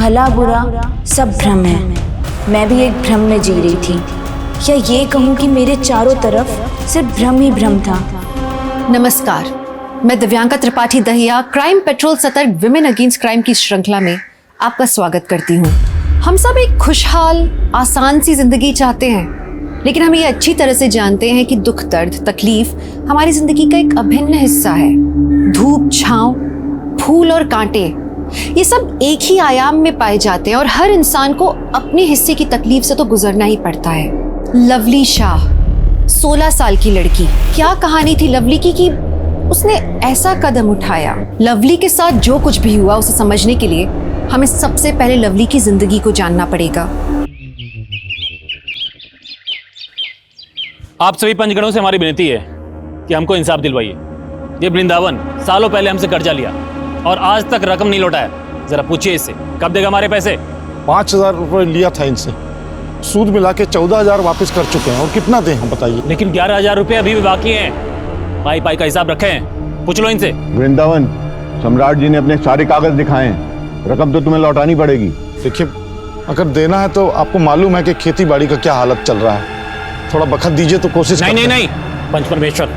भला बुरा सब भ्रम है। मैं भी एक भ्रम में जी रही थी, या ये कहूँ कि मेरे चारों तरफ सिर्फ भ्रम ही भ्रम था। नमस्कार, मैं दिव्यांका त्रिपाठी दहिया क्राइम पेट्रोल सतर्क विमेन अगेंस्ट क्राइम की श्रृंखला में आपका स्वागत करती हूँ। हम सब एक खुशहाल आसान सी जिंदगी चाहते हैं, लेकिन हम ये अच्छी तरह से जानते हैं कि दुख दर्द तकलीफ हमारी जिंदगी का एक अभिन्न हिस्सा है। धूप छांव, फूल और कांटे, ये सब एक ही आयाम में पाए जाते हैं और हर इंसान को अपने हिस्से की तकलीफ से तो गुजरना ही पड़ता है। लवली शाह 16 साल की लड़की, क्या कहानी थी लवली की कि उसने ऐसा कदम उठाया। लवली के साथ जो कुछ भी हुआ उसे समझने के लिए हमें सबसे पहले लवली की जिंदगी को जानना पड़ेगा। आप सभी पंचगणों से हमारी विनती है कि हमको इंसाफ दिलवाइए। ये वृंदावन सालों पहले हमसे कर्जा लिया और आज तक रकम नहीं लौटाया। जरा पूछिए इससे, कब देगा हमारे पैसे? 5,000 रुपये लिया था इनसे, सूद मिला के 14,000 वापस कर चुके हैं। और कितना दें हम बताइए? लेकिन 11,000 रुपये अभी भी बाकी हैं। पाई पाई का हिसाब रखे हैं, पूछ लो इनसे। वृंदावन, सम्राट जी ने अपने सारे कागज दिखाए हैं, रकम तो तुम्हें लौटानी पड़ेगी। देखिए, अगर देना है तो आपको मालूम है कि खेती बाड़ी का क्या हालत चल रहा है, थोड़ा बखत दीजिए तो कोशिश नहीं नहीं करते हैं। नहीं, पंच परमेश्वर,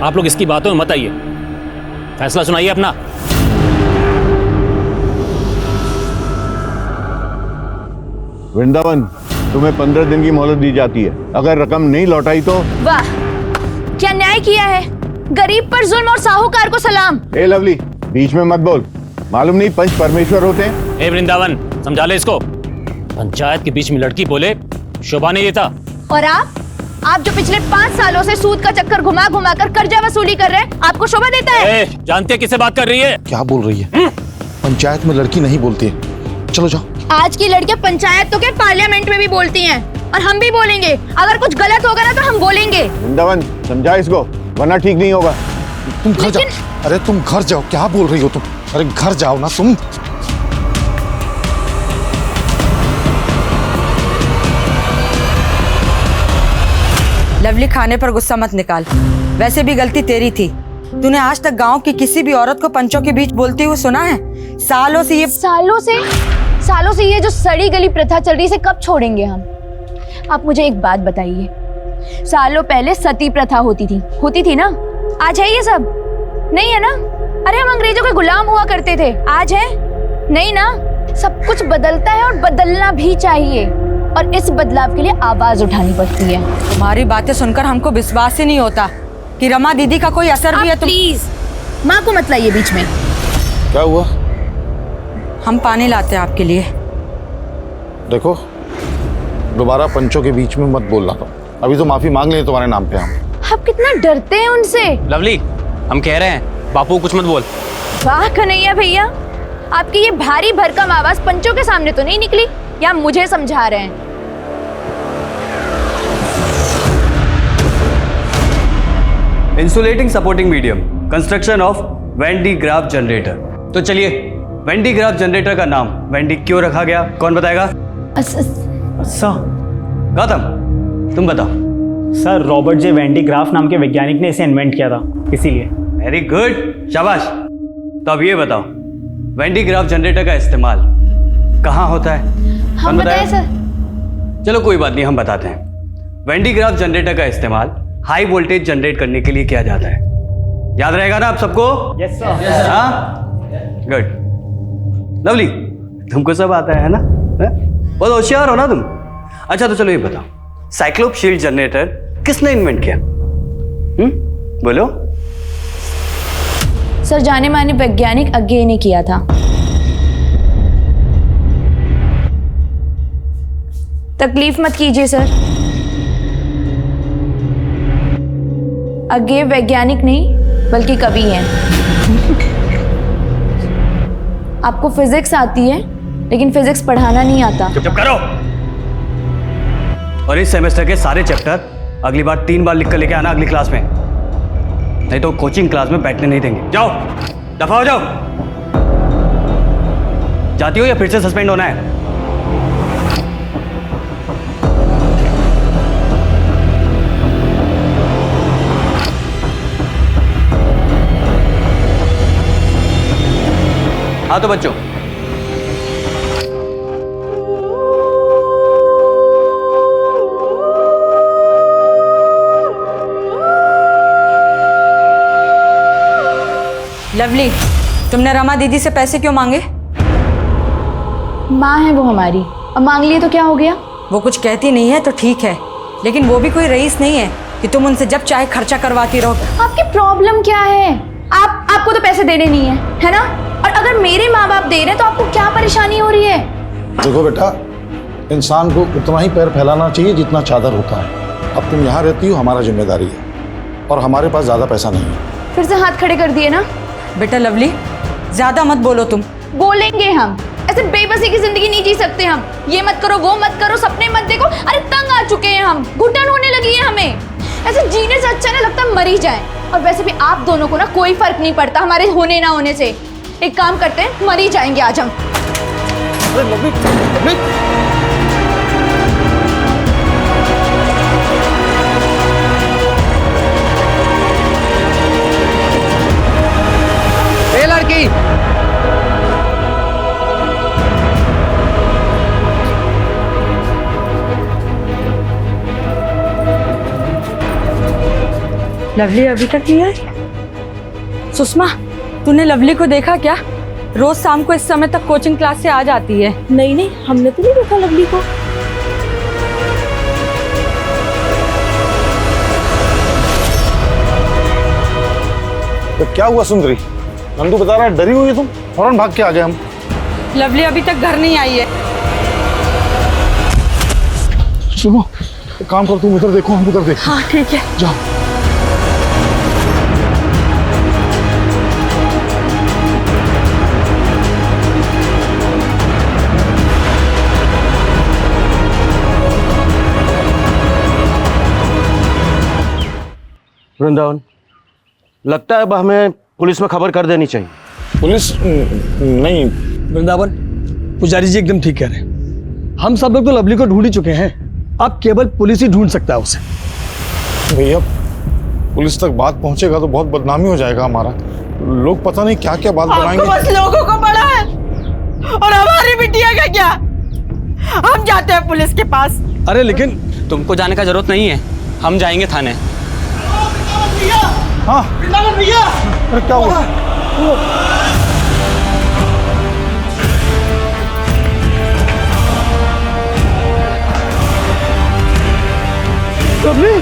आप लोग इसकी बातों में मत आइए, फैसला सुनाइए अपना। वृंदावन, तुम्हें 15 दिन की मोहलत दी जाती है। अगर रकम नहीं लौटाई तो। वाह, क्या न्याय किया है। गरीब पर जुल्म और साहूकार को सलाम। ए लवली, बीच में मत बोल। मालूम नहीं पंच परमेश्वर होते हैं? ए वृंदावन, समझा ले इसको। पंचायत के बीच में लड़की बोले शोभा नहीं देता। और आप जो पिछले 5 सालों से सूद का चक्कर घुमा घुमा कर कर्जा वसूली कर रहे हैं, आपको शोभा देता है? जानते किससे बात कर रही है? क्या बोल रही है? पंचायत में लड़की नहीं बोलती है। चलो जाओ। आज की लड़कियां पंचायत तो क्या पार्लियामेंट में भी बोलती हैं, और हम भी बोलेंगे। अगर कुछ गलत होगा ना तो हम बोलेंगे। वृंदावन, समझा इसको, वरना ठीक नहीं होगा। तुम घर जाओ। अरे तुम घर जाओ, क्या बोल रही हो तुम? अरे घर जाओ ना तुम। लवली, खाने पर गुस्सा मत निकाल, वैसे भी गलती तेरी थी। तूने आज तक गांव की किसी भी औरत को पंचों के बीच बोलते हुए सुना है? सालों से ये जो सड़ी गली प्रथा चल रही है, इसे कब छोड़ेंगे हम? आप मुझे एक बात बताइए, सालों पहले सती प्रथा होती थी ना? आज है ये सब? नहीं है ना? अरे हम अंग्रेजों के गुलाम हुआ करते थे, आज है? नहीं ना? सब कुछ बदलता है और बदलना भी चाहिए, और इस बदलाव के लिए आवाज उठानी पड़ती है। तुम्हारी बातें सुनकर हमको विश्वास ही नहीं होता कि रमा दीदी का कोई असर भी है। प्लीज माँ को मत लाइए बीच में। क्या हुआ? हम पानी लाते हैं आपके लिए। देखो, दोबारा पंचों के बीच में मत बोलना। तो अभी तो माफी मांग लें तुम्हारे नाम पे हम। आप कितना डरते हैं उनसे। लवली, हम कह रहे हैं बापू कुछ मत बोल। वाह कन्हैया भैया, आपकी ये भारी भरकम आवाज पंचों के सामने तो नहीं निकली, या मुझे समझा रहे हैं? Insulating supporting medium, construction of when D graph generator. तो चलिए, वेन डी ग्राफ जनरेटर का नाम वेन डी क्यों रखा गया, कौन बताएगा? अच्छा, गौतम, तुम बताओ। सर रॉबर्ट जे वेंडी ग्राफ नाम के वैज्ञानिक ने इसे इन्वेंट किया था, इसीलिए। वेरी गुड, शाबाश। तो अब ये बताओ, वेन डी ग्राफ जनरेटर का इस्तेमाल कहाँ होता है? हम बताएं सर? चलो कोई बात नहीं, हम बताते हैं। वेन डी ग्राफ जनरेटर का इस्तेमाल हाई वोल्टेज जनरेट करने के लिए किया जाता है। याद रहेगा ना आप सबको? Yes sir. हाँ, गुड। लवली, तुमको सब आता है ना? बहुत होशियार हो ना तुम। अच्छा तो चलो ये बताओ, साइक्लोप शील्ड जनरेटर किसने इन्वेंट किया? बोलो। सर, जाने माने वैज्ञानिक अज्ञे ने किया था। तकलीफ मत कीजिए सर, अज्ञे वैज्ञानिक नहीं बल्कि कवि हैं। आपको फिजिक्स आती है, लेकिन फिजिक्स पढ़ाना नहीं आता। चुप करो। और इस सेमेस्टर के सारे चैप्टर अगली बार 3 बार लिख कर लेके आना अगली क्लास में, नहीं तो कोचिंग क्लास में बैठने नहीं देंगे। जाओ, दफा हो जाओ। जाती हो या फिर से सस्पेंड होना है? हाँ तो बच्चों, लवली, तुमने रमा दीदी से पैसे क्यों मांगे? माँ है वो हमारी, अब मांग लिए तो क्या हो गया? वो कुछ कहती नहीं है तो ठीक है, लेकिन वो भी कोई रईस नहीं है कि तुम उनसे जब चाहे खर्चा करवाती रहो। आपकी प्रॉब्लम क्या है? आपको तो पैसे देने नहीं है ना? और अगर मेरे माँ बाप दे रहे हैं तो आपको क्या परेशानी हो रही है? देखो बेटा, इंसान को उतना ही पैर फैलाना चाहिए जितना चादर होता है। अब तुम यहाँ रहती हो, हमारा जिम्मेदारी है, और हमारे पास ज्यादा पैसा नहीं है। फिर से हाथ खड़े कर दिए ना? बेटा लवली, ज्यादा मत बोलो तुम। बोलेंगे हम, ऐसे बेबसी की जिंदगी नहीं जी सकते हम। ये मत करो, वो मत करो, सपने मत देखो। अरे तंग आ चुके हैं हम, घुटन होने लगी है हमें। ऐसे जीने से अच्छा ना लगता मर ही जाए। और वैसे भी आप दोनों को ना कोई फर्क नहीं पड़ता हमारे होने ना होने से। एक काम करते हैं, मर ही जाएंगे आज हम। लड़की, लवली अभी तक नहीं आई? सुषमा, तूने लवली को देखा क्या? रोज शाम को इस समय तक कोचिंग क्लास से आ जाती है। नहीं, हमने तो नहीं देखा लवली को। तो क्या हुआ सुंदरी? नंदू बता रहा है डरी हुई है तुम, फौरन भाग के आ गए हम। लवली अभी तक घर नहीं आई है। सुनो, एक काम कर, तुम उधर देखो, हम उधर देखो। हाँ ठीक है, जाओ। वृंदावन, लगता है अब हमें पुलिस में खबर कर देनी चाहिए। पुलिस नहीं। वृंदावन, पुजारी जी एकदम ठीक कह रहे हैं। हम सब लोग तो लवली को ढूंढ ही चुके हैं, अब केवल पुलिस ही ढूंढ सकता है उसे। भैया, पुलिस तक बात पहुंचेगा तो बहुत बदनामी हो जाएगा हमारा। लोग पता नहीं क्या क्या बात बनाएंगे। बस लोगों को पड़ा है, और हमारी बिटिया का क्या? हम जाते हैं पुलिस के पास। अरे लेकिन तुमको जाने का जरूरत नहीं है, हम जाएंगे थाने। हाँ भैया, अरे क्या हुआ? लवली,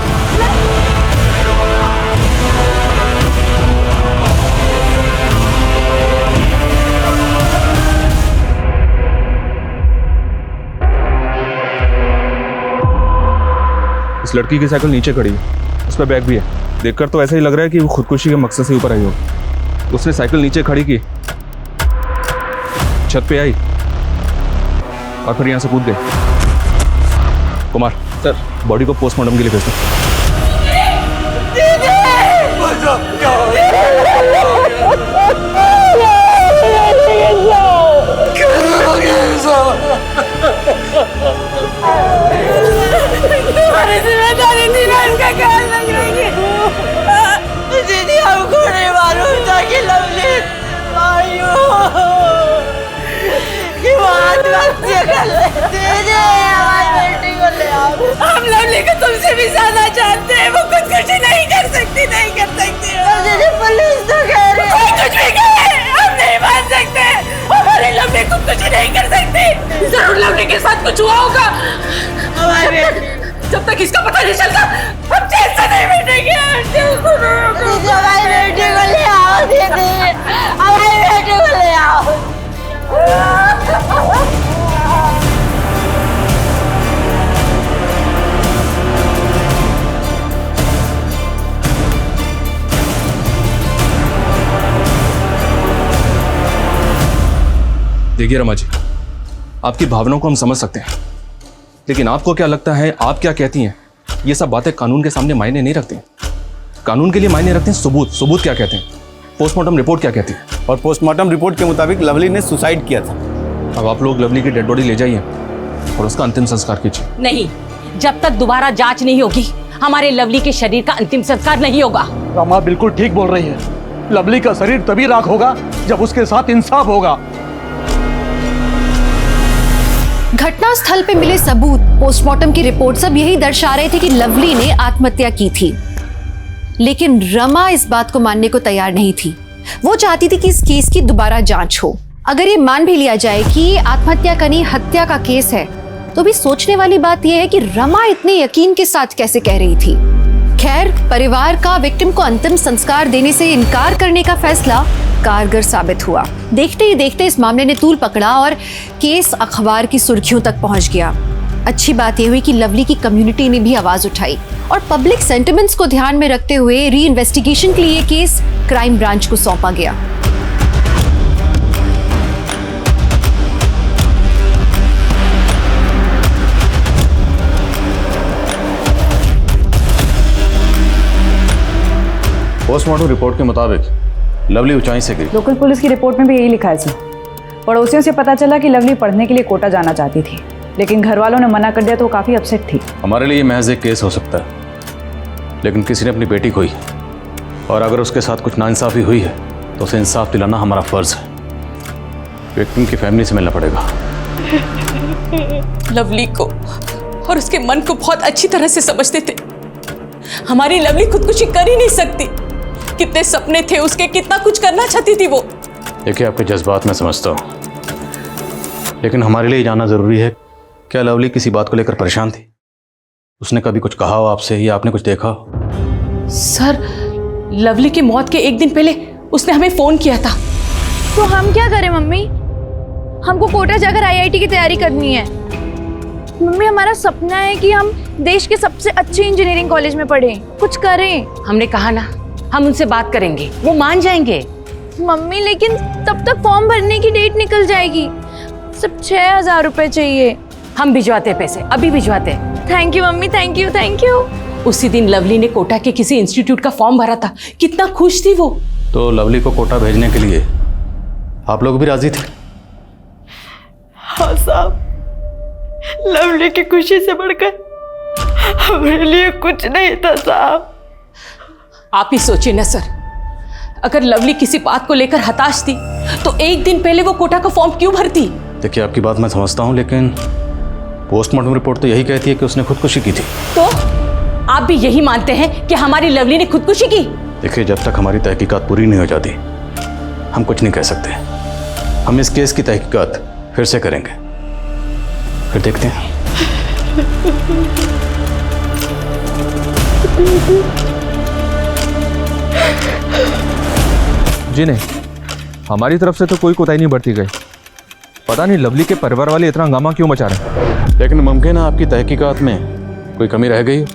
इस लड़की की साइकिल नीचे खड़ी है, उस पर बैग भी है। देखकर तो ऐसा ही लग रहा है कि वो खुदकुशी के मकसद से ऊपर आई हो। उसने साइकिल नीचे खड़ी की, छत पे आई और फिर यहाँ से कूद गई। कुमार सर, बॉडी को पोस्टमार्टम के लिए भेज दो। जिम्मेदारी थी ना इसका ख्याल रखने की। दीदी, हमको नहीं मालूम था कि लवली कि वो आत्महत्या कर ले। दीदी, हमारी बेटी को ले आओ। हम लवली को तुमसे भी ज्यादा जानते हैं, वो खुदकुशी नहीं कर सकती। दीदी, पुलिस तो कह रही है। कुछ भी कहे, हम नहीं मान सकते। हमारी लवली खुदकुशी नहीं कर सकती। जरूर लवली के साथ कुछ हुआ होगा। हमारी जब तक इसका पता नहीं चलता हम चैन से नहीं बैठेंगे। हमारी बेटी को ले आओ दीदी, हमारी बेटी को ले आओ। देखिए रमा जी, आपकी भावनाओं को हम समझ सकते हैं, लेकिन आपको क्या लगता है, आप क्या कहती हैं, ये सब बातें कानून के सामने मायने नहीं रखती। कानून के लिए मायने रखते हैं सबूत। सबूत क्या कहते हैं, पोस्टमार्टम रिपोर्ट क्या कहती है। और पोस्टमार्टम रिपोर्ट के मुताबिक लवली ने सुसाइड किया था। अब आप लोग लवली की डेड बॉडी ले जाइए और उसका अंतिम संस्कार कीजिए। नहीं, जब तक दोबारा जांच नहीं होगी हमारे लवली के शरीर का अंतिम संस्कार नहीं होगा। रमा बिल्कुल ठीक बोल रही है। लवली का शरीर तभी राख होगा जब उसके साथ इंसाफ होगा। घटनास्थल पे मिले सबूत, पोस्टमार्टम की रिपोर्ट सब यही दर्शा रहे थे कि लवली ने आत्महत्या की थी, लेकिन रमा इस बात को मानने को तैयार नहीं थी। वो चाहती थी कि इस केस की दोबारा जांच हो। अगर ये मान भी लिया जाए कि ये आत्महत्या का नहीं हत्या का केस है, तो भी सोचने वाली बात यह है कि रमा इतने यकीन के साथ कैसे कह रही थी। खैर, परिवार का विक्टिम को अंतिम संस्कार देने से इनकार करने का फैसला कारगर साबित हुआ। देखते ही देखते इस मामले ने तूल पकड़ा और केस अखबार की सुर्खियों तक पहुंच गया। अच्छी बात यह हुई कि लवली की कम्युनिटी ने भी आवाज उठाई और पब्लिक सेंटिमेंट्स को ध्यान में रखते हुए री इन्वेस्टिगेशन के लिए केस क्राइम ब्रांच को सौंपा गया। पोस्टमार्टम रिपोर्ट के मुताबिक लवली ऊंचाई से गिरी। लोकल पुलिस की रिपोर्ट में भी यही लिखा है सर। पड़ोसियों से पता चला कि लवली पढ़ने के लिए कोटा जाना चाहती थी, लेकिन घर वालों ने मना कर दिया तो वो काफ़ी अपसेट थी। हमारे लिए महज एक केस हो सकता है, लेकिन किसी ने अपनी बेटी खोई, और अगर उसके साथ कुछ नाइंसाफ़ी हुई है तो उसे इंसाफ दिलाना हमारा फ़र्ज़ है। विक्टिम की फैमिली से मिलना पड़ेगा। लवली को और उसके मन को बहुत अच्छी तरह से समझते थे। हमारी लवली खुदकुशी कर ही नहीं सकती। कितने सपने थे उसके, कितना कुछ करना चाहती थी वो। देखिए, आपके जज्बात मैं समझता हूँ, लेकिन हमारे लिए जानना ज़रूरी है, क्या लवली किसी बात को लेकर परेशान थी? उसने कभी कुछ कहा हो आपसे या आपने कुछ देखा हो? सर, लवली की मौत के एक दिन पहले उसने हमें फोन किया था। तो हम क्या करें मम्मी? हमको कोटा जाकर आईआईटी की तैयारी करनी है। मम्मी, हमारा सपना है कि हम देश के सबसे अच्छे इंजीनियरिंग कॉलेज में पढ़ें, कुछ करें। हमने कहा ना, हम उनसे बात करेंगे, वो मान जाएंगे। मम्मी, लेकिन तब तक फॉर्म भरने की डेट निकल जाएगी। सिर्फ 6,000 रुपए चाहिए। हम भिजवाते पैसे, अभी भिजवाते। Thank you mummy, thank you thank you. उसी दिन लवली ने कोटा के किसी इंस्टीट्यूट का फॉर्म भरा था, कितना खुश थी वो। तो लवली को कोटा भेजने के लिए आप लोग भी राजी थे? हाँ साहब, लवली की खुशी से बढ़कर हमारे लिए कुछ नहीं था साहब। आप ही सोचिए ना सर, अगर लवली किसी बात को लेकर हताश थी तो एक दिन पहले वो कोटा का फॉर्म क्यों भरती? देखिए, आपकी बात मैं समझता हूँ, लेकिन पोस्टमार्टम रिपोर्ट तो यही कहती है कि उसने खुदकुशी की थी। तो आप भी यही मानते हैं कि हमारी लवली ने खुदकुशी की? देखिए, जब तक हमारी तहकीकात पूरी नहीं हो जाती हम कुछ नहीं कह सकते। हम इस केस की तहकीकात फिर से करेंगे, फिर देखते हैं। जी नहीं, हमारी तरफ से तो कोई कोताही नहीं बरती गई। पता नहीं लवली के परिवार वाले इतना हंगामा क्यों मचा रहे हैं। लेकिन मुमकिन है आपकी तहकीकात में कोई कमी रह गई हो।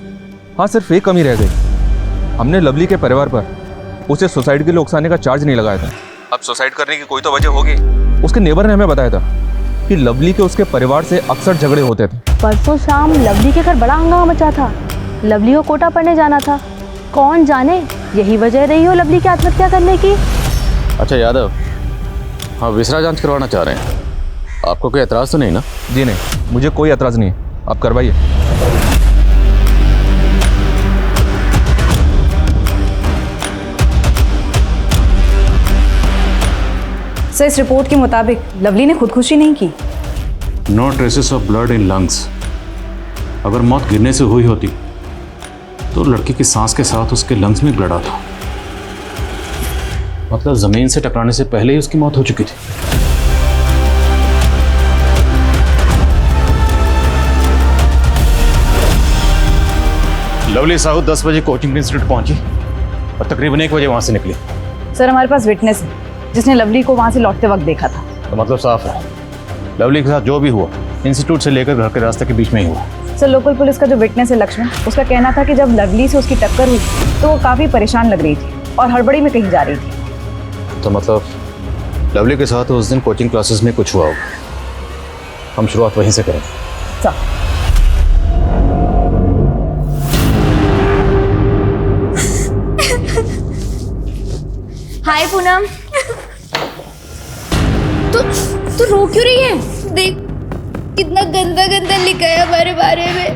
हाँ, सिर्फ एक कमी रह गई। हमने लवली के परिवार पर उसे सुसाइड के लिए उकसाने का चार्ज नहीं लगाया था। अब सुसाइड करने की कोई तो वजह होगी। उसके नेबर ने हमें बताया था कि लवली के उसके परिवार से अक्सर झगड़े होते थे। परसों शाम लवली के घर बड़ा हंगामा मचा था। लवली को कोटा पढ़ने जाना था, कौन जाने यही वजह रही हो लवली की आत्महत्या करने की। अच्छा यादव, हाँ, विसरा जांच करवाना चाह रहे हैं, आपको कोई एतराज़ तो नहीं ना? जी नहीं, मुझे कोई एतराज़ नहीं है, आप करवाइए। सर, इस रिपोर्ट के मुताबिक लवली ने खुदकुशी नहीं की। No traces of blood in lungs. अगर मौत गिरने से हुई होती तो लड़की की सांस के साथ उसके लंग्स में ब्लड आता, मतलब जमीन से टकराने से पहले ही उसकी मौत हो चुकी थी। लवली साहू 10 बजे कोचिंग इंस्टीट्यूट पहुंची और तकरीबन 1 बजे वहां से निकली। सर, हमारे पास विटनेस है जिसने लवली को वहां से लौटते वक्त देखा था। तो मतलब साफ है, लवली के साथ जो भी हुआ इंस्टीट्यूट से लेकर घर के रास्ते के बीच में ही हुआ। सर, लोकल पुलिस का जो विटनेस है लक्ष्मण, उसका कहना था कि जब लवली से उसकी टक्कर हुई तो वो काफ़ी परेशान लग रही थी और हड़बड़ी में कहीं जा रही थी। तो मतलब लवली के साथ उस दिन कोचिंग क्लासेस में कुछ हुआ होगा। हम शुरुआत वहीं से करें। हाय पूनम। तू रो क्यों रही है? देख कितना गंदा गंदा लिखा है हमारे बारे में।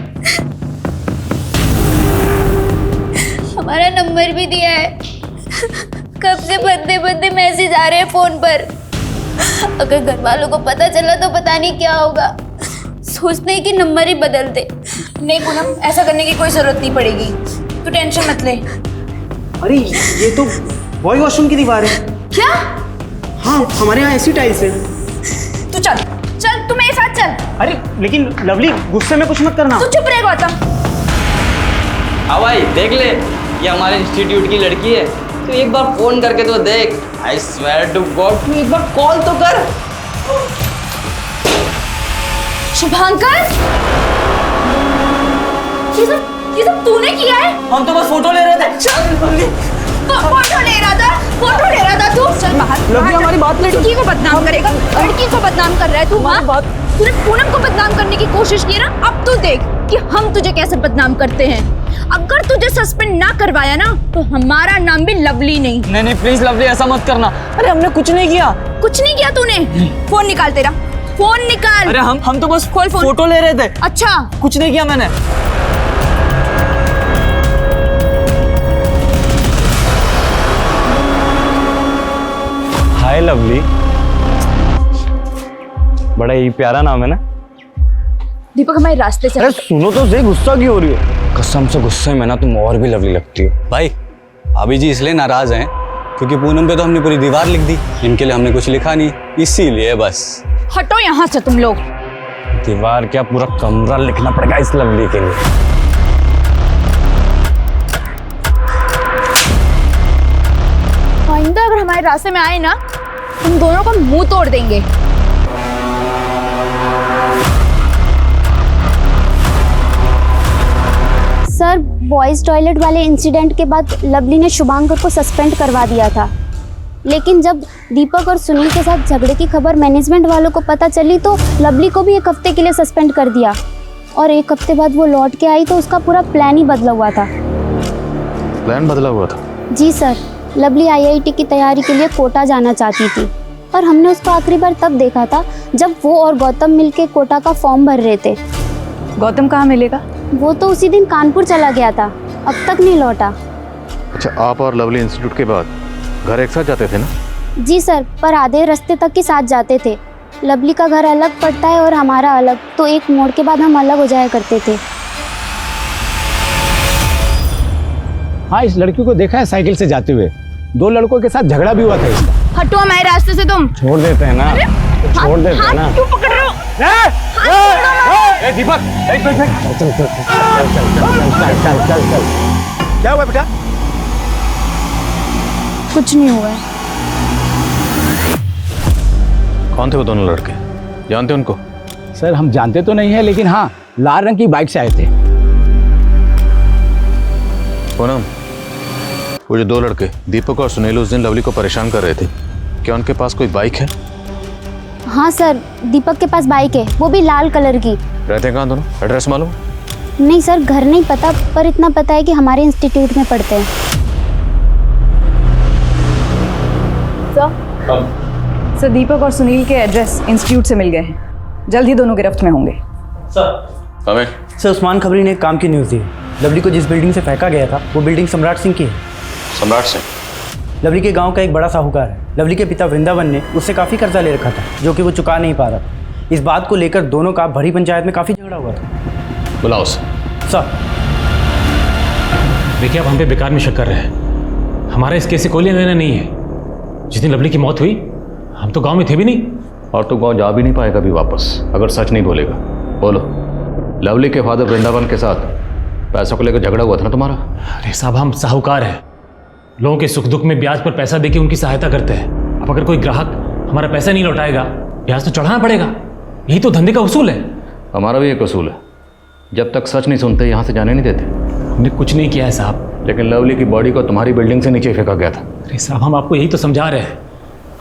हमारा नंबर भी दिया है। कब से बंदे बंदे मैसेज आ रहे हैं फोन पर। अगर घर वालों को पता चला तो पता नहीं क्या होगा। सोचते हैं कि नंबर ही बदल दे। नहीं पूनम, ऐसा करने की कोई जरूरत नहीं पड़ेगी, तू टेंशन मत ले। अरे ये तो बॉय वॉशरूम की दीवार है। क्या? हाँ, हमारे यहाँ ऐसी टाइल्स है। तू चल चल, तू मेरे साथ चल। अरे लेकिन लवली, गुस्से में कुछ मत करना। तू चुप रह गौतम। हाँ भाई देख ले, ये हमारे इंस्टीट्यूट की लड़की है। तू एक बार फोन करके तो देख। आई स्वेयर टू गॉड, तू एक बार कॉल तो कर। शुभांकर, ये सब तूने किया है? हम तो बस फोटो ले रहे थे। फोटो ले रहा था तू। चल बाहर। लवली हमारी बात नहीं। लड़की को बदनाम करेगा, लड़की को बदनाम कर रहा है तू। हाँ, तूने पूनम को बदनाम करने की कोशिश की ना, अब तू देख कि हम तुझे कैसे बदनाम करते हैं। अगर तुझे सस्पेंड ना करवाया ना तो हमारा नाम भी लवली नहीं। नहीं प्लीज लवली, ऐसा मत करना। अरे हमने कुछ नहीं किया। कुछ नहीं किया तूने? फोन निकाल तेरा, फोन निकाल। अरे हम तो बस खोल फोन। फोटो ले रहे थे। अच्छा, कुछ नहीं किया मैंने। हाय लवली, बड़ा ही प्यारा नाम है ना। दीपक हमारे रास्ते से। अरे सुनो तो सही, गुस्सा क्यों हो रही है? कसम से गुस्से में ना तुम और भी लवली लगती हो। भाई भाभी जी इसलिए नाराज हैं क्योंकि पूनम पे तो हमने पूरी दीवार लिख दी, इनके लिए हमने कुछ लिखा नहीं, इसीलिए बस। हटो यहाँ से तुम लोग। दीवार क्या, पूरा कमरा लिखना पड़ेगा इस लवली के लिए। आइंदा अगर हमारे रास्ते में आए ना, तुम दोनों का मुंह तोड़ देंगे। सर, बॉयज़ टॉयलेट वाले इंसिडेंट के बाद लवली ने शुभांकर को सस्पेंड करवा दिया था, लेकिन जब दीपक और सुनील के साथ झगड़े की खबर मैनेजमेंट वालों को पता चली तो लवली को भी 1 हफ्ते के लिए सस्पेंड कर दिया। और 1 हफ्ते बाद वो लौट के आई तो उसका पूरा प्लान ही बदला हुआ था। प्लान बदला हुआ था? जी सर, लवली IIT की तैयारी के लिए कोटा जाना चाहती थी और हमने उसको आखिरी बार तब देखा था जब वो और गौतम मिलके कोटा का फॉर्म भर रहे थे। गौतम कहाँ मिलेगा? वो तो उसी दिन कानपुर चला गया था, अब तक नहीं लौटा। अच्छा, आप और लवली इंस्टीट्यूट के बाद घर एक साथ जाते थे ना? जी सर, पर आधे रास्ते तक के साथ जाते थे। लवली का घर अलग पड़ता है और हमारा अलग, तो एक मोड़ के बाद हम अलग हो जाया करते थे। हाँ, इस लड़की को देखा है साइकिल से जाते हुए। 2 लड़कों के साथ झगड़ा भी हुआ था इसका। हटो हमारे रास्ते से तुम। छोड़ देते हैं ना, छोड़ देते हैं ना। क्यों पकड़ रहे हो? दीपक, चल। क्या हुआ बेटा? कुछ नहीं हुआ है। कौन थे वो दोनों लड़के? जानते उनको? सर, हम जानते तो नहीं है, लेकिन हाँ, लाल रंग की बाइक से आए थे। पूनम, वो जो 2 लड़के दीपक और सुनील उस दिन लवली को परेशान कर रहे थे, क्या उनके पास कोई बाइक है? हाँ सर, दीपक के पास बाइक है, वो भी लाल कलर की। रहते हैं कहाँ दोनों? एड्रेस मालूम? नहीं सर, घर नहीं पता, पर इतना पता है कि हमारे इंस्टीट्यूट में पढ़ते हैं। सर, दीपक और सुनील के एड्रेस इंस्टीट्यूट से मिल गए हैं, जल्द ही दोनों गिरफ्त में होंगे। सर उस्मान खबरी ने एक काम की न्यूज़ दी। लवली को जिस बिल्डिंग से फेंका गया था वो बिल्डिंग सम्राट सिंह की है। सम्राट सिंह? लवली के गांव का एक बड़ा साहूकार है। लवली के पिता वृंदावन ने उससे काफ़ी कर्जा ले रखा था जो कि वो चुका नहीं पा रहा था। इस बात को लेकर दोनों का भरी पंचायत में काफ़ी झगड़ा हुआ था। बुलाओ सर। देखिए, आप हम पे बेकार में शक कर रहे हैं। हमारा इस केस से कोई लेना नहीं है। जिस दिन लवली की मौत हुई हम तो गांव में थे भी नहीं। और तो गांव जा भी नहीं पाएगा भी वापस अगर सच नहीं बोलेगा। बोलो, लवली के फादर वृंदावन के साथ पैसों को लेकर झगड़ा हुआ था ना तुम्हारा? अरे साहब, हम साहूकार हैं, लोगों के सुख दुख में ब्याज पर पैसा देके उनकी सहायता करते हैं। अब अगर कोई ग्राहक हमारा पैसा नहीं लौटाएगा, ब्याज तो चढ़ाना पड़ेगा। यही तो धंधे का उसूल है। हमारा भी एक उसूल है, जब तक सच नहीं सुनते यहाँ से जाने नहीं देते। हमने कुछ नहीं किया है साहब। लेकिन लवली की बॉडी को तुम्हारी बिल्डिंग से नीचे फेंका गया था। अरे साहब, हम आपको यही तो समझा रहे हैं।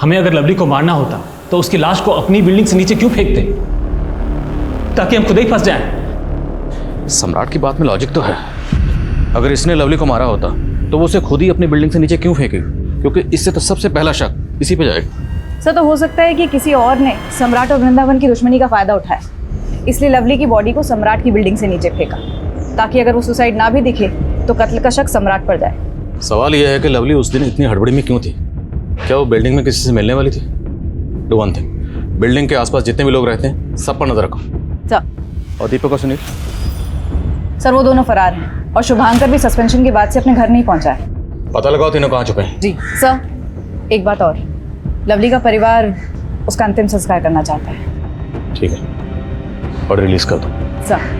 हमें अगर लवली को मारना होता तो उसकी लाश को अपनी बिल्डिंग से नीचे क्यों फेंकते, ताकि हम खुद ही फंस जाएं। सम्राट की बात में लॉजिक तो है। अगर इसने लवली को मारा होता तो वो उसे खुद ही अपनी बिल्डिंग से नीचे क्यों फेंकेगी? क्योंकि इससे तो सबसे पहला शक इसी पे जाएगा। सर, तो हो सकता है कि किसी और ने सम्राट और वृंदावन की दुश्मनी का फायदा उठाया, इसलिए लवली की बॉडी को सम्राट की बिल्डिंग से नीचे फेंका, ताकि अगर वो सुसाइड ना भी दिखे तो कत्ल का शक सम्राट पर जाए। सवाल यह है कि लवली उस दिन इतनी हड़बड़ी में क्यों थी? क्या वो बिल्डिंग में किसी से मिलने वाली थी? डू वन थिंग, बिल्डिंग के आसपास जितने भी लोग रहते हैं सब पर नजर रखो। सर। और दीपक और सुनील? सर, वो दोनों फरार हैं और शुभांकर भी सस्पेंशन के बाद से अपने घर नहीं पहुंचा है। पता लगाओ तीनों कहाँ छुपे हैं। जी सर, एक बात और, लवली का परिवार उसका अंतिम संस्कार करना चाहता है। ठीक है, और रिलीज कर दो। सर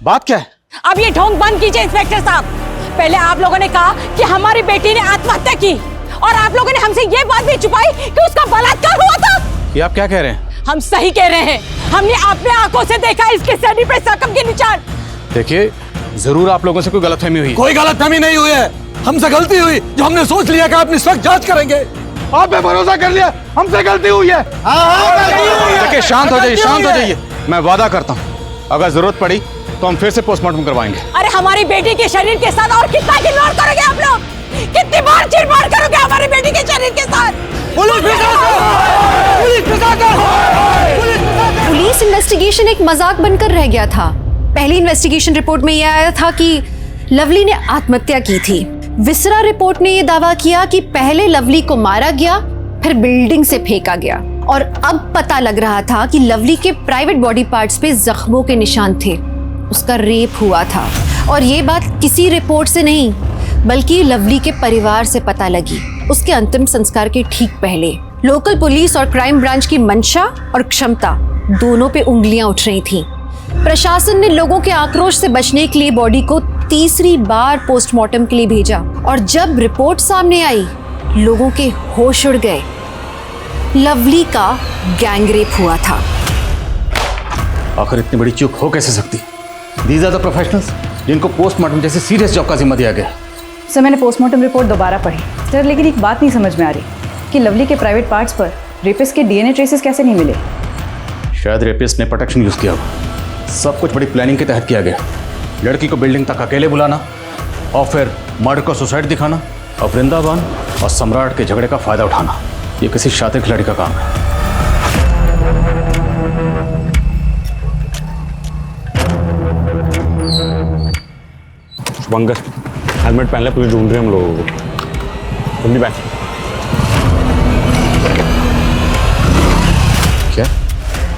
बात क्या है? अब ये ढोंग बंद कीजिए इंस्पेक्टर साहब। पहले आप लोगों ने कहा कि हमारी बेटी ने आत्महत्या की और आप लोगों ने हमसे ये बात भी छुपाई कि उसका बलात्कार हुआ था। ये आप क्या कह रहे हैं? हम सही कह रहे हैं। हमने अपने आंखों से देखा इसके शरीर पे जख्म के निशान। देखिए, जरूर आप लोगों से कोई गलतफहमी हुई है। कोई गलतफहमी नहीं हुई है, हमसे गलती हुई जो हमने सोच लिया कि आप इस वक्त जांच करेंगे। आप पे भरोसा कर लिया, हमसे गलती हुई है। देखिए, शांत हो जाइए, शांत हो जाइए। मैं वादा करता हूँ अगर जरूरत पड़ी तो हम फिर से पोस्टमार्टम करवाएंगे। अरे हमारी बेटी के शरीर के साथ और कितना खिलवाड़ करोगे आप लोग? कितनी बार चिरबाड़ करोगे हमारी बेटी के शरीर के साथ? पुलिस इन्वेस्टिगेशन एक मजाक बनकर रह गया था। पहली इन्वेस्टिगेशन रिपोर्ट में यह आया था कि लवली ने आत्महत्या की थी। विसरा रिपोर्ट ने यह दावा किया कि पहले लवली को मारा गया, फिर बिल्डिंग से फेंका गया, और अब पता लग रहा था कि लवली के प्राइवेट बॉडी पार्ट्स पे जख्मों के निशान थे। उसका रेप हुआ था, और ये बात किसी रिपोर्ट से नहीं बल्कि लवली के परिवार से पता लगी उसके अंतिम संस्कार के ठीक पहले। लोकल पुलिस और क्राइम ब्रांच की मंशा और क्षमता दोनों पे उंगलियां उठ रही थीं। प्रशासन ने लोगों के आक्रोश से बचने के लिए बॉडी को तीसरी बार पोस्टमार्टम के लिए भेजा, और जब रिपोर्ट सामने आई लोगों के होश उड़ गए। लवली का गैंगरेप हुआ था। आखिर इतनी बड़ी चूक हो कैसे सकती? These are the professionals जिनको पोस्टमार्टम जैसे सीरियस जॉब का जिम्मा दिया गया। सर मैंने पोस्टमार्टम रिपोर्ट दोबारा पढ़ी सर, लेकिन एक बात नहीं समझ में आ रही कि लवली के प्राइवेट पार्ट्स पर रेपिस्ट के डीएनए ट्रेसेस कैसे नहीं मिले? शायद रेपिस्ट ने प्रोटेक्शन यूज किया होगा। सब कुछ बड़ी प्लानिंग के तहत किया गया। लड़की को बिल्डिंग तक अकेले बुलाना और फिर मर्डर को सुसाइड दिखाना और वृंदावन और सम्राट के झगड़े का फायदा उठाना, ये किसी शातिर खिलाड़ी का काम है। शुभंकर, हेलमेट पहन ले, पुलिस ढूंढ रही है हम लोगों को। तुम भी पहन। क्या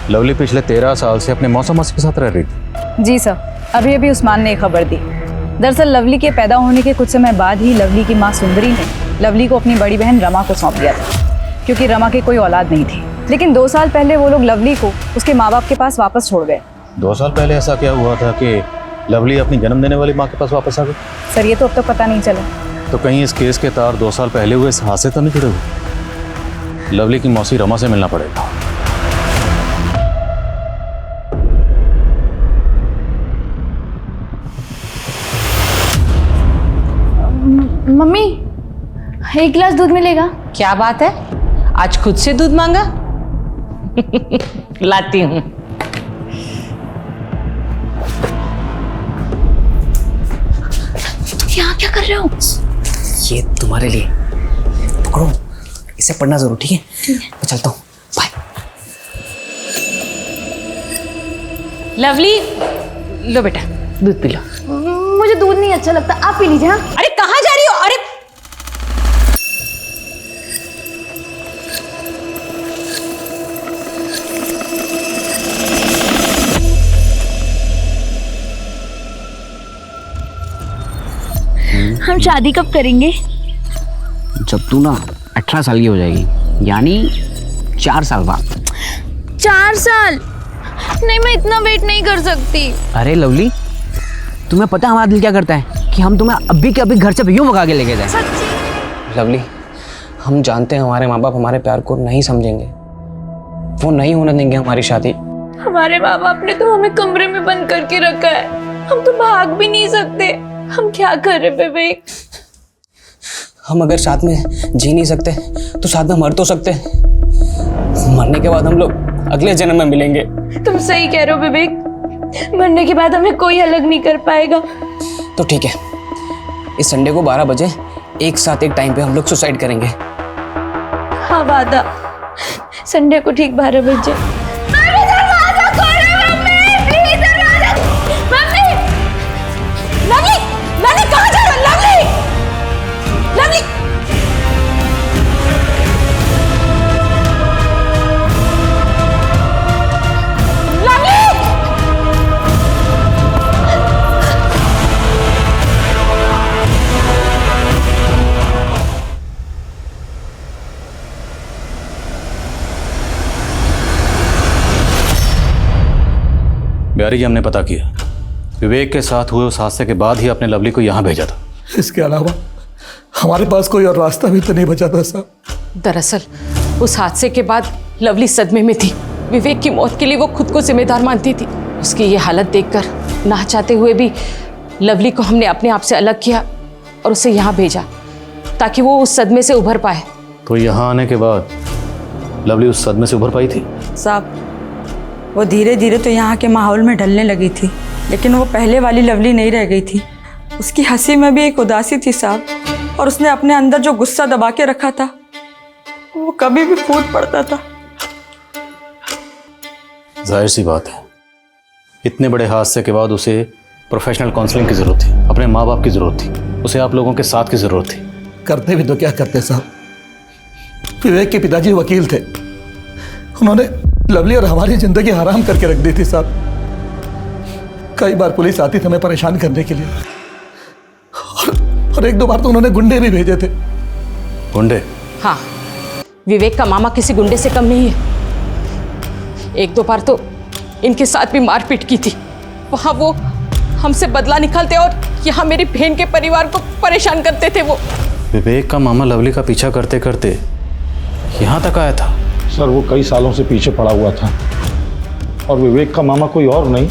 लवली पिछले 13 साल से अपने मौसा मासी के साथ रह रही थी? जी सर, अभी अभी उस्मान ने खबर दी। दरअसल लवली के पैदा होने के कुछ समय बाद ही लवली की माँ सुंदरी ने लवली को अपनी बड़ी बहन रमा को सौंप दिया था, क्योंकि रमा की कोई औलाद नहीं थी। लेकिन 2 साल पहले वो लोग लवली को उसके माँ बाप के पास वापस छोड़ गए। 2 साल पहले ऐसा क्या हुआ था कि लवली अपनी जन्म देने वाली माँ के पास वापस आ गई? सर ये तो अब तक पता नहीं चला। तो कहीं इस केस के तार 2 साल पहले हुए इस हादसे तो नहीं जुड़े हुए? लवली की मौसी रमा से मिलना पड़ेगा। मम्मी, 1 गिलास दूध मिलेगा? क्या बात है, आज खुद से दूध मांगा? लाती हूँ। यहाँ क्या कर रहे हो? ये तुम्हारे लिए, पकड़ो, इसे पढ़ना जरूर, ठीक है? मैं चलता हूँ, बाय। लवली, लो बेटा दूध पी लो। मुझे दूध नहीं अच्छा लगता, आप पी लीजिए। हाँ? अरे कहाँ जा रही हो? अरे हम शादी कब करेंगे? जब तू ना 18 साल की हो जाएगी, यानी 4 साल बाद। 4 साल? नहीं, मैं इतना वेट नहीं कर सकती। अरे लवली, तुम्हें पता है हमारा दिल क्या करता है कि हम तुम्हें अभी के अभी घर से यूं भगा के लेके जाए। लवली, हम जानते हैं हमारे माँ बाप हमारे प्यार को नहीं समझेंगे, वो नहीं होने देंगे हमारी शादी। हमारे माँ बाप ने तो हमें कमरे में बंद करके रखा है, हम तो भाग भी नहीं सकते। हम क्या कर रहे बेबे? हम अगर साथ में जी नहीं सकते तो साथ में मर तो सकते। मरने के बाद हम लोग अगले जन्म में मिलेंगे। तुम सही कह रहे हो विवेक, मरने के बाद हमें कोई अलग नहीं कर पाएगा। तो ठीक है, इस संडे को 12 बजे एक साथ एक टाइम पे हम लोग सुसाइड करेंगे। हाँ वादा, संडे को ठीक 12 बजे। बिहारी जी, हमने पता किया, विवेक के साथ हुए उस हादसे के बाद ही आपने लवली को यहाँ भेजा था। इसके अलावा हमारे पास कोई और रास्ता भी तो नहीं बचा था साहब। दरअसल उस हादसे के बाद लवली सदमे में थी। विवेक की मौत के लिए वो खुद को जिम्मेदार मानती थी। उसकी ये हालत देखकर ना चाहते हुए भी लवली को हमने अपने आप से अलग किया और उसे यहाँ भेजा ताकि वो उस सदमे से उभर पाए। तो यहाँ आने के बाद लवली उस सदमे से उभर पाई थी? साहब, वो धीरे धीरे तो यहाँ के माहौल में ढलने लगी थी, लेकिन वो पहले वाली लवली नहीं रह गई थी। उसकी हंसी में भी एक उदासी थी साहब, और उसने अपने अंदर जो गुस्सा दबा के रखा था वो कभी भी फूट पड़ता था। जाहिर सी बात है, इतने बड़े हादसे के बाद उसे प्रोफेशनल काउंसलिंग की जरूरत थी, अपने माँ बाप की जरूरत थी, उसे आप लोगों के साथ की जरूरत थी। करते भी तो क्या करते साहब, विवेक के पिताजी वकील थे, उन्होंने लवली और हमारी जिंदगी हराम करके रख दी थी साहब। कई बार पुलिस आती थी हमें परेशान करने के लिए, और एक दो बार तो उन्होंने गुंडे भी भेजे थे। गुंडे? हाँ, विवेक का मामा किसी गुंडे से कम नहीं है। एक दो बार तो इनके साथ भी मारपीट की थी। वहां वो हमसे बदला निकालते और यहाँ मेरी बहन के परिवार को परेशान करते थे। वो विवेक का मामा लवली का पीछा करते करते यहाँ तक आया था? सर, वो कई सालों से पीछे पड़ा हुआ था, और विवेक का मामा कोई और नहीं,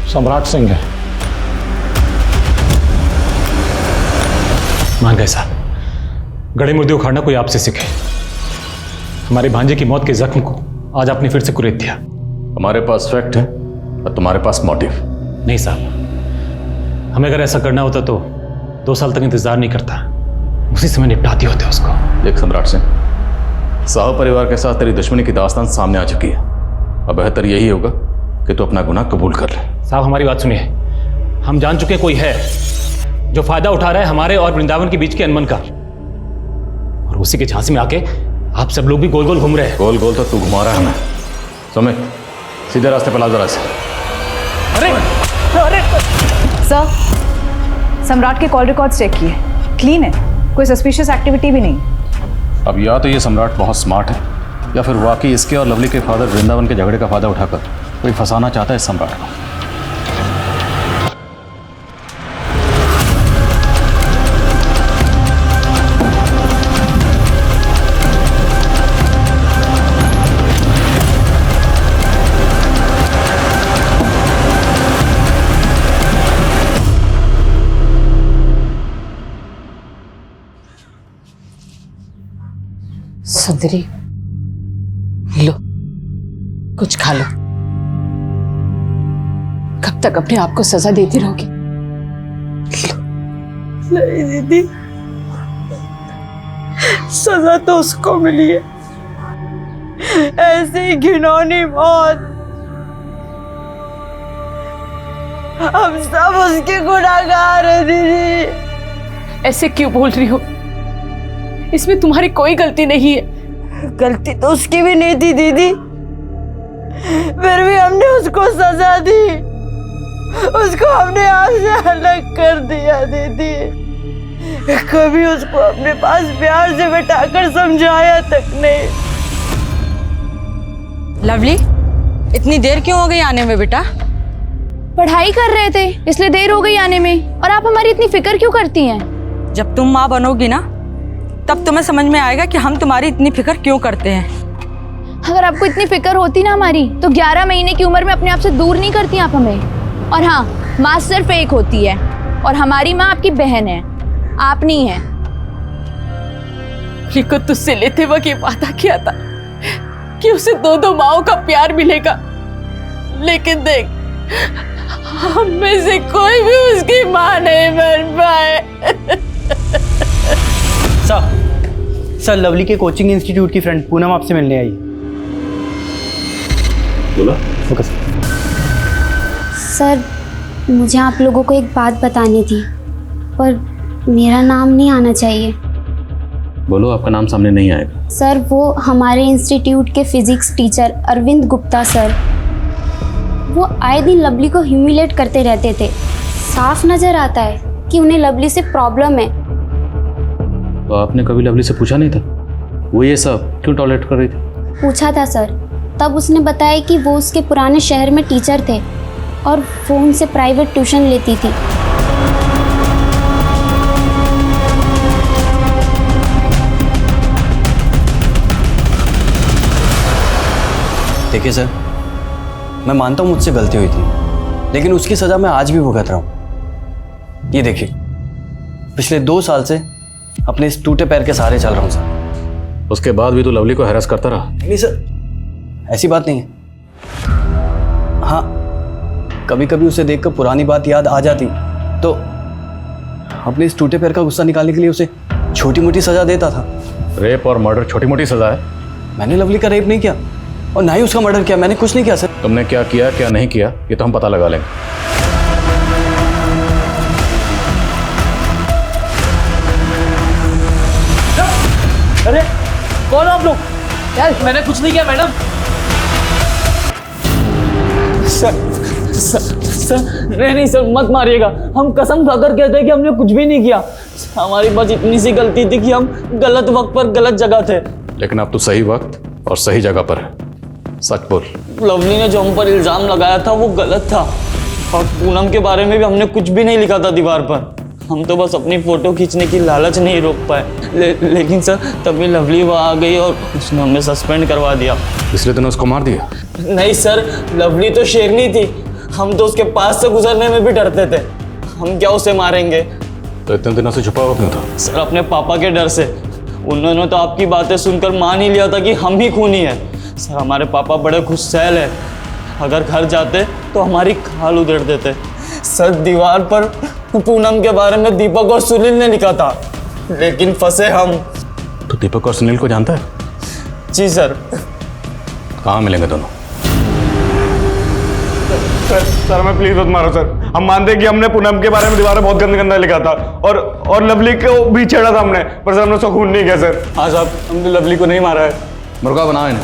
सम्राट सिंह है। मान गए साहब, गड़े मुर्दे उखाड़ना कोई आपसे सीखे। हमारे भांजे की मौत के जख्म को आज आपने फिर से कुरेद दिया। हमारे पास फैक्ट है और तुम्हारे पास मोटिव। नहीं साहब, हमें अगर ऐसा करना होता तो 2 साल तक इंतजार नहीं करता, उसी समय निपटाती होते उसको। देख सम्राट सिंह, साहब परिवार के साथ तेरी दुश्मनी की दास्तान सामने आ चुकी है। अब बेहतर यही होगा कि तू अपना गुनाह कबूल कर ले। साहब, हमारी बात सुनिए, हम जान चुके कोई है जो फायदा उठा रहा है हमारे और वृंदावन के बीच के अनबन का, और उसी के झांसे में आके आप सब लोग भी गोल गोल घूम रहे हैं। गोल गोल तो तू घुमा रहा है हमें। सुमित, सीधे रास्ते पर ला जरा से। सर, सम्राट के कॉल रिकॉर्ड्स चेक किए, क्लीन है, कोई सस्पिशियस एक्टिविटी भी नहीं। अब या तो ये सम्राट बहुत स्मार्ट है, या फिर वाकई इसके और लवली के फादर वृंदावन के झगड़े का फायदा उठाकर कोई फंसाना चाहता है इस सम्राट को। सुंदरी, लो कुछ खा लो। कब तक अपने आप को सजा देती रहोगी? नहीं दीदी, सजा तो उसको मिली है, ऐसी घिनौनी मौत। हम सब उसके गुनहगार हैं दीदी। ऐसे क्यों बोल रही हो? इसमें तुम्हारी कोई गलती नहीं है। गलती तो उसकी भी नहीं थी दीदी, फिर भी हमने उसको सजा दी, उसको हमने आप से अलग कर दिया दीदी। कभी उसको अपने पास प्यार से बैठाकर समझाया तक नहीं। लवली, इतनी देर क्यों हो गई आने में बेटा? पढ़ाई कर रहे थे इसलिए देर हो गई आने में। और आप हमारी इतनी फिक्र क्यों करती हैं? जब तुम माँ बनोगी ना, तब तुम्हें समझ में आएगा कि हम तुम्हारी इतनी फिक्र क्यों करते हैं। अगर आपको इतनी फिक्र होती ना हमारी, तो 11 महीने की उम्र में अपने आप से दूर नहीं करती आप हमें। और हाँ, माँ सिर्फ एक होती है, और हमारी माँ आपकी बहन है, आप नहीं है। रिको तुझसे लेते वक्त ये वादा किया था कि उसे 2 माओं का प्यार मिलेगा, लेकिन देख, हम में से कोई भी उसकी माँ नहीं बन पाए। सर लवली के कोचिंग इंस्टीट्यूट की फ्रेंड पूनम आपसे मिलने आई। बोला। Okay sir. सर मुझे आप लोगों को एक बात बतानी थी, पर मेरा नाम नहीं आना चाहिए। बोलो, आपका नाम सामने नहीं आएगा। सर वो हमारे इंस्टीट्यूट के physics teacher Arvind Gupta sir, वो आए दिन लवली को ह्यूमिलेट करते रहते थे। साफ नज़र आता है कि उन्हें लवली से प्रॉब्लम है। तो आपने कभी लवली से पूछा नहीं था वो ये सब क्यों टॉलरेट कर रही थी? पूछा था सर, तब उसने बताया कि वो उसके पुराने शहर में टीचर थे और वो उनसे प्राइवेट ट्यूशन लेती थी। देखिए सर, मैं मानता हूँ मुझसे गलती हुई थी, लेकिन उसकी सज़ा मैं आज भी भुगत रहा हूँ। ये देखिए, पिछले 2 साल से अपने इस टूटे पैर के सहारे चल रहा हूँ सर। उसके बाद भी तो लवली को हैरेस करता रहा? नहीं सर, ऐसी बात नहीं है। हाँ, कभी कभी उसे देखकर पुरानी बात याद आ जाती तो अपने इस टूटे पैर का गुस्सा निकालने के लिए उसे छोटी मोटी सज़ा देता था। रेप और मर्डर छोटी मोटी सज़ा है? मैंने लवली का रेप नहीं किया और ना ही उसका मर्डर किया। मैंने कुछ नहीं किया सर। तुमने क्या किया क्या नहीं किया ये तो हम पता लगा लेंगे। अरे कौन आप लोग? यार मैंने कुछ नहीं किया मैडम। सर नहीं सर, मत मारिएगा। हम कसम खाकर कहते हैं कि हमने कुछ भी नहीं किया। हमारी बस इतनी सी गलती थी कि हम गलत वक्त पर गलत जगह थे। लेकिन अब तो सही वक्त और सही जगह पर है। सच बोल। लवली ने जो हम पर इल्जाम लगाया था वो गलत था, और पूनम के बारे में भी हमने कुछ भी नहीं लिखा था दीवार पर। हम तो बस अपनी फोटो खींचने की लालच नहीं रोक पाए। लेकिन सर तभी लवली वहाँ आ गई और उसने हमें सस्पेंड करवा दिया। इसलिए तूने उसको मार दिया? नहीं सर, लवली तो शेरनी थी, हम तो उसके पास से गुजरने में भी डरते थे। हम क्या उसे मारेंगे? तो इतने दिनों से छुपा हुआ क्यों था? सर अपने पापा के डर से। उन्होंने तो आपकी बातें सुनकर मान ही लिया था कि हम ही खूनी हैं। सर हमारे पापा बड़े गुस्सैल हैं, अगर घर जाते तो हमारी खाल उधेड़ देते। सर दीवार पर पूनम के बारे में दीपक और सुनील ने लिखा था, लेकिन फंसे हम। तो दीपक और सुनील को जानता है? जी सर। कहाँ मिलेंगे दोनों? सर हमें प्लीज मत मारो सर। हम मानते हैं कि हमने पूनम के बारे में दीवार में बहुत गंदा गंदा लिखा था और लवली को भी छेड़ा था हमने, पर सर हमने उसको खून नहीं किया सर। हाँ साहब, हमने लवली को नहीं मारा है। मुर्गा बनाओ इन्हें,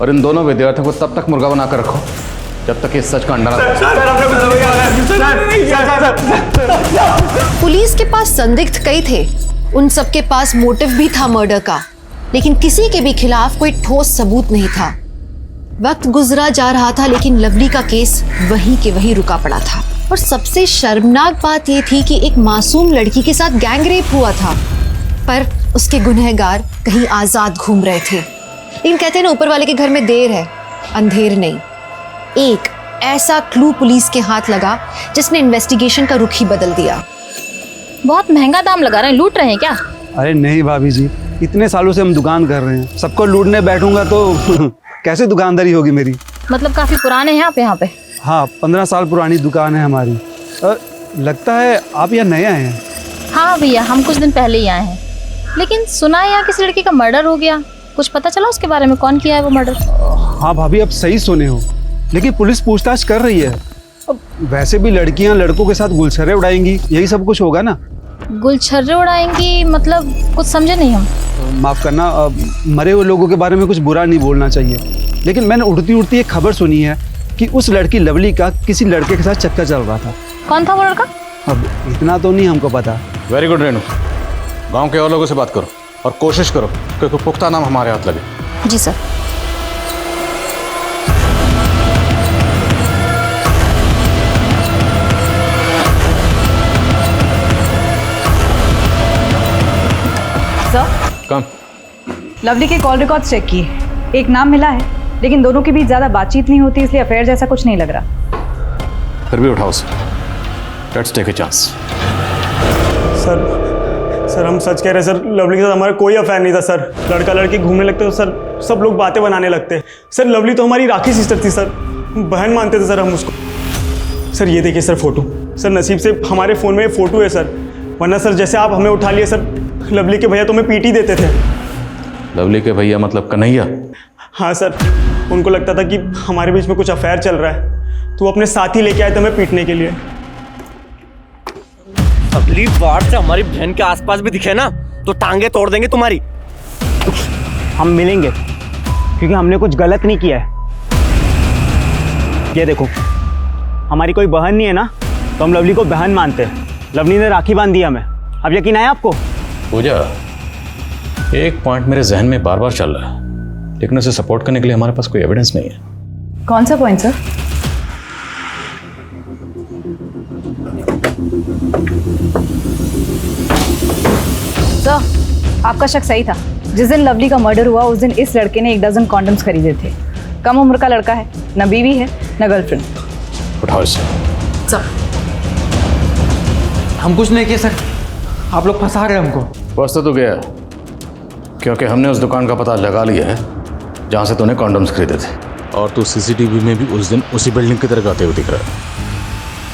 और इन दोनों विद्यार्थियों को तब तक मुर्गा बना कर रखो जब तक इस सच का अंडा ना। पुलिस के पास संदिग्ध कई थे, उन सबके पास मोटिव भी था मर्डर का, लेकिन किसी के भी खिलाफ कोई ठोस सबूत नहीं था। वक्त गुजरा जा रहा था, लेकिन लवली का केस वहीं के वहीं रुका पड़ा था। और सबसे शर्मनाक बात यह थी कि एक मासूम लड़की के साथ गैंग रेप हुआ था, पर उसके गुनहगार कहीं आजाद घूम रहे थे। लेकिन कहते हैं ना, ऊपर वाले के घर में देर है अंधेर नहीं। एक ऐसा क्लू पुलिस के हाथ लगा जिसने इन्वेस्टिगेशन का रुख ही बदल दिया। बहुत महंगा दाम लगा रहे हैं, लूट रहे हैं क्या? अरे नहीं भाभी जी, इतने सालों से हम दुकान कर रहे हैं, सबको लूटने बैठूंगा तो कैसे दुकानदारी होगी मेरी। मतलब काफी पुराने हैं आप यहाँ पे? हाँ, 15 साल पुरानी दुकान है हमारी। लगता है आप यहाँ नए आए हैं? हाँ भैया, हम कुछ दिन पहले ही आए हैं, लेकिन सुना है यहाँ किसी लड़की का मर्डर हो गया। कुछ पता चला उसके बारे में, कौन किया है वो मर्डर? हाँ भाभी, आप सही सुने हो, लेकिन पुलिस पूछताछ कर रही है। अब वैसे भी लड़कियां लड़कों के साथ गुलछर्रे उड़ाएंगी, यही सब कुछ होगा ना। गुलछर्रे उड़ाएंगी मतलब कुछ समझे नहीं हम। माफ करना, मरे हुए लोगों के बारे में कुछ बुरा नहीं बोलना चाहिए, लेकिन मैंने उड़ती उड़ती एक खबर सुनी है कि उस लड़की लवली का किसी लड़के के साथ चक्कर चल रहा था। कौन था वो लड़का? अब इतना तो नहीं हमको पता। वेरी गुड रेनू, गांव के और लोगों से बात करो और कोशिश करो कि कोई पुख्ता नाम हमारे हाथ लगे। जी सर। कम लवली के कॉल रिकॉर्ड्स चेक किए, एक नाम मिला है, लेकिन दोनों के बीच ज़्यादा बातचीत नहीं होती, इसलिए अफेयर जैसा कुछ नहीं लग रहा। फिर भी उठाओ sir, let's take a chance. Sir हम सच कह रहे हैं सर, लवली के साथ हमारा कोई अफेयर नहीं था सर। लड़का लड़की घूमने लगते तो सर सब लोग बातें बनाने लगते। सर लवली तो हमारी राखी सिस्टर थी सर, बहन मानते थे सर हम उसको। सर ये देखिए सर फोटो, सर नसीब से हमारे फ़ोन में फ़ोटो है सर, वरना सर जैसे आप हमें उठा लिए सर, लवली के भैया तो हमें पीट ही देते थे। लवली के भैया मतलब कन्हैया? हाँ सर, उनको लगता था कि हमारे बीच में कुछ अफेयर चल रहा है, तो वो अपने साथी लेके आए थे हमें पीटने के लिए। अगली बार से हमारी बहन के आसपास भी दिखे ना तो टांगे तोड़ देंगे तुम्हारी। हम मिलेंगे क्योंकि हमने कुछ गलत नहीं किया है। ये देखो, हमारी कोई बहन नहीं है ना, तो हम लवली को बहन मानते हैं। लवली ने राखी बांध दी हमें, अब यकीन आया आपको? पूजा, एक पॉइंट मेरे जहन में बार बार चल रहा है, लेकिन उसे सपोर्ट करने के लिए हमारे पास कोई एविडेंस नहीं है। कौन सा पॉइंट सर? सर, आपका शक सही था। जिस दिन लवली का मर्डर हुआ उस दिन इस लड़के ने 1 डज़न कॉन्डम्स खरीदे थे। कम उम्र का लड़का है, न बीवी है न गर्लफ्रेंड। उठाओ इसे। सर, हम कुछ नहीं किए सर, आप लोग फंसा रहे हमको। फंस तो गया, क्योंकि हमने उस दुकान का पता लगा लिया है जहाँ से तूने कॉन्डम्स खरीदे थे, और तू सीसीटीवी में भी उस दिन उसी बिल्डिंग की तरफ आते हुए दिख रहा है।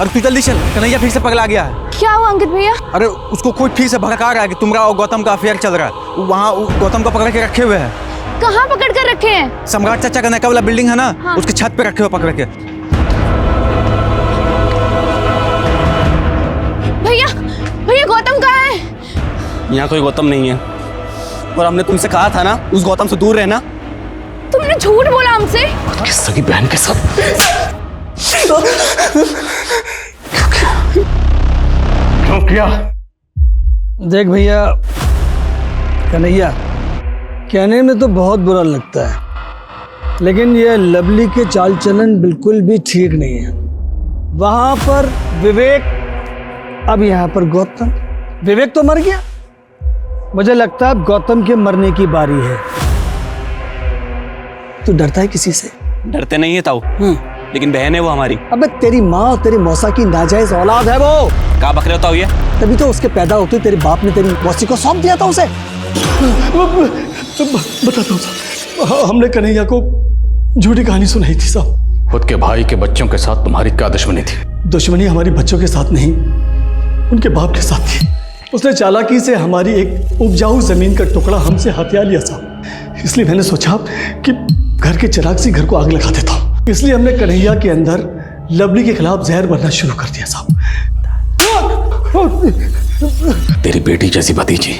अरे तू जल्दी चल, कन्हैया फिर से पगला गया है। क्या हुआ अंकित भैया? अरे उसको कोई फिर से भड़का रहा है कि तुम्हारा और गौतम का अफेयर चल रहा है। वहाँ गौतम को पकड़ के रखे हुए हैं। कहाँ पकड़ कर रखे हैं? सम्राट चाचा का नका वाला बिल्डिंग है ना, हाँ। उसके छत पे रखे हुए पकड़ के। भैया भैया गौतम कहाँ है? यहाँ कोई गौतम नहीं है, और हमने तुमसे कहा था ना उस गौतम से दूर रहना। तुमने झूठ बोला हमसे। किस सगी बहन के साथ? क्यों किया? देख भैया कन्हैया, कहने में तो बहुत बुरा लगता है, लेकिन ये लवली के चाल चलन बिल्कुल भी ठीक नहीं है। वहां पर विवेक, अब यहाँ पर गौतम। विवेक तो मर गया, मुझे लगता है अब गौतम के मरने की बारी है। तू डरता है किसी से? डरते नहीं है ताऊ, लेकिन बहन है वो हमारी। अबे तेरी माँ और तेरी मौसा की नाजायज औलाद है वो। क्या बक रहे हो ताऊ ये? तभी तो उसके पैदा होते तेरे बाप ने तेरी मौसी को सौंप दिया था उसे। बताता हूँ साहब, हमने कन्हैया को झूठी कहानी सुनाई थी साहब। खुद के भाई के बच्चों के साथ तुम्हारी क्या दुश्मनी थी? दुश्मनी हमारी बच्चों के साथ नहीं, उनके बाप के साथ थी। उसने चालाकी से हमारी एक उपजाऊ जमीन का टुकड़ा हमसे हथिया लिया साहब। इसलिए मैंने सोचा कि घर के चिराग से घर को आग लगा देता हूँ। इसलिए हमने कन्हैया के अंदर लवली के खिलाफ जहर भरना शुरू कर दिया साहब। तेरी बेटी जैसी भतीजी,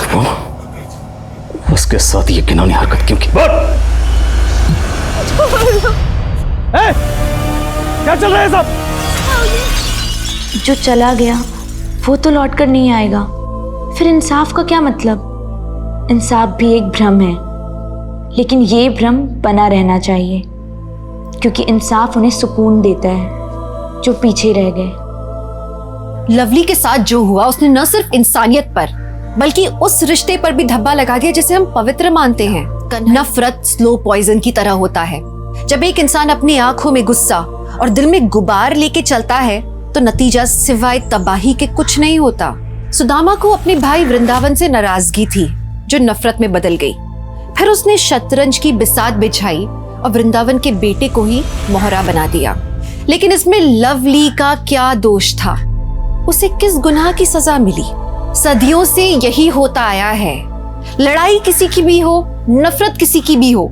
उसके साथ ये घिनौनी हरकत क्यों की? क्या चल रहा है सब? जो चला गया वो तो लौट कर नहीं आएगा, फिर इंसाफ का क्या मतलब? इंसाफ भी एक भ्रम है, लेकिन ये भ्रम बना रहना चाहिए, क्योंकि इंसाफ उन्हें सुकून देता है जो पीछे रह गए। लवली के साथ जो हुआ उसने न सिर्फ इंसानियत पर बल्कि उस रिश्ते पर भी धब्बा लगा दिया जिसे हम पवित्र मानते हैं। नफरत स्लो पॉइजन की तरह होता है। जब एक इंसान अपनी आंखों में गुस्सा और दिल में गुबार लेके चलता है तो नतीजा सिवाय तबाही के कुछ नहीं होता। सुदामा को अपने भाई वृंदावन से नाराजगी थी जो नफरत में बदल गई। फिर उसने शतरंज की बिसात बिछाई और वृंदावन के बेटे को ही मोहरा बना दिया। लेकिन इसमें लवली का क्या दोष था? उसे किस गुनाह की सजा मिली? सदियों से यही होता आया है। लड़ाई किसी की भी हो, नफरत किसी की भी हो,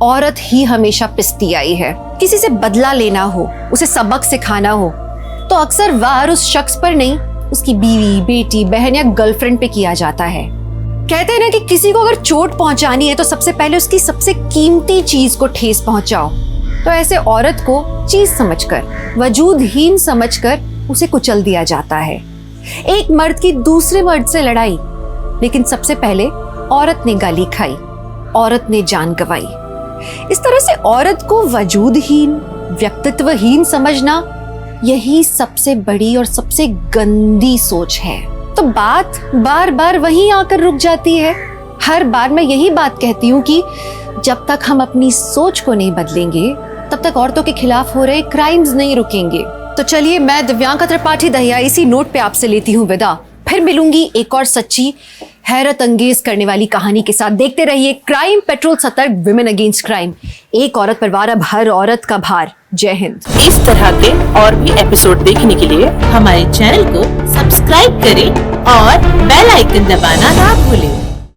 औरत ही हमेशा पिसती आई है। किसी से बदला लेना हो, उसे सबक सिखाना हो, तो अक्सर वार उस शख्स पर नहीं, उसकी बीवी, बेटी, बहन या गर्लफ्रेंड पे किया जाता है। कहते हैं ना कि किसी को अगर चोट पहुंचानी है तो सबसे पहले उसकी सबसे कीमती चीज को ठेस पहुंचाओ। तो ऐसे औरत को चीज समझकर, वजूदहीन समझकर उसे कुचल दिया जाता है। एक मर्द की दूसरे मर्द से लड़ाई, लेकिन सबसे पहले औरत ने गाली खाई, औरत ने जान गंवाई। इस तरह से औरत को वजूदहीन, व्यक्तित्वहीन समझना, यही सबसे बड़ी और सबसे गंदी सोच है। तो बात बार बार वहीं आकर रुक जाती है। हर बार मैं यही बात कहती हूँ कि जब तक हम अपनी सोच को नहीं बदलेंगे तब तक औरतों के खिलाफ हो रहे क्राइम्स नहीं रुकेंगे। तो चलिए, मैं दिव्यांका त्रिपाठी दहिया इसी नोट पे आपसे लेती हूँ विदा। फिर मिलूंगी एक और सच्ची, हैरत अंगेज करने वाली कहानी के साथ। देखते रहिए क्राइम पेट्रोल सतर्क, विमेन अगेंस्ट क्राइम। एक औरत पर वार, अब हर औरत का भार। जय हिंद। इस तरह के और भी एपिसोड देखने के लिए हमारे चैनल को सब्सक्राइब करें और बेल आइकन दबाना ना भूलें।